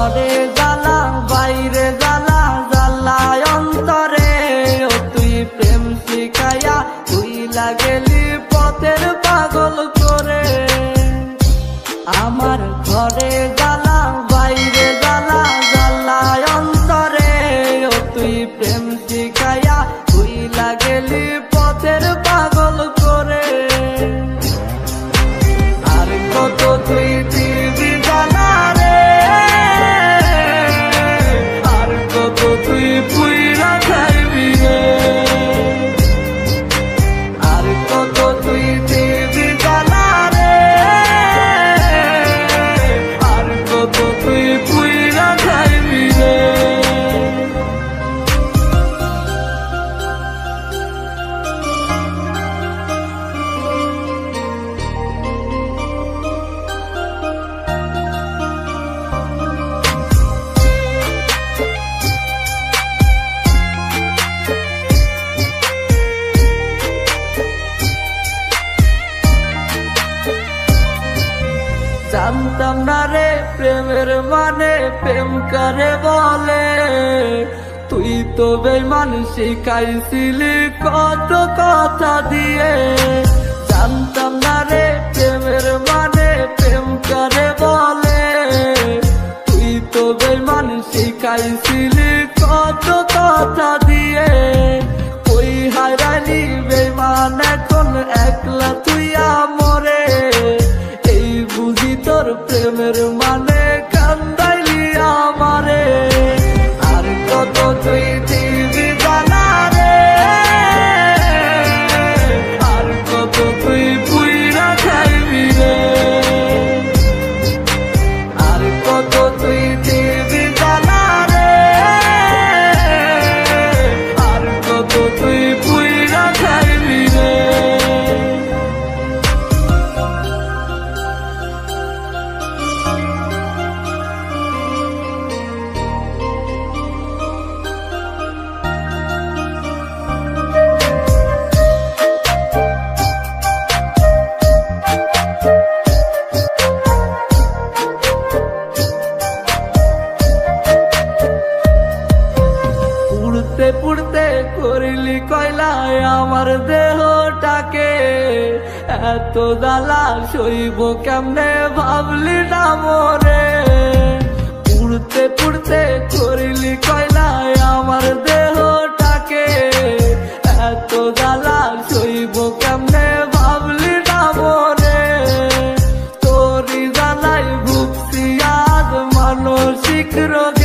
ঘরে জ্বালা বাইরে জ্বালা জ্বালায় অন্তরে ও তুই প্রেম শিখাইয়া তুই লাগেলি পথের পাগল করে আমার ঘরে জ্বালা বাইরে জ্বালা জ্বালায় অন্তরে ও তুই প্রেম শিখাইয়া তুই লাগেলি পথের পাগল করে আর কত তুই দিবি জ্বালা রে আর কত তুই পুইরা খাইবি রে আর কত তুই দিবি জ্বালা রে আর কত তুই পুইরা খাইবি রে জানতাম না রে প্রেমের মানে প্রেম করে বলে তুই তো বেঈমান শিখাইছিলি কত কথা দিয়ে জানতাম না রে প্রেমের মানে প্রেম করে বলে তুই তো বেঈমান শিখাইছিলি কত কথা দিয়ে কই হারালি বেঈমান এখন একলা তুই আমরে বুঝি তোর প্রেমের মানে কান্দাইলি আমারে আর কত তুই দিবি জ্বালা রে আর কত তুই পুইরা খাইবি রে আর কত তুই দিবি জ্বালা রে আর কত তুই পুইরা খাইবি রে পুড়তে পুড়তে করিলি কয়লায় আমার দেহটাকে এত জ্বালা সইব কেমনে ভাবলি না মোরে পুড়তে পুড়তে করিলি কয়লায় আমার দেহটাকে এত জ্বালা সইব কেমনে ভাবলি না মোরে তোরি জ্বালাই ভুগছি আজ মানসিক রোগ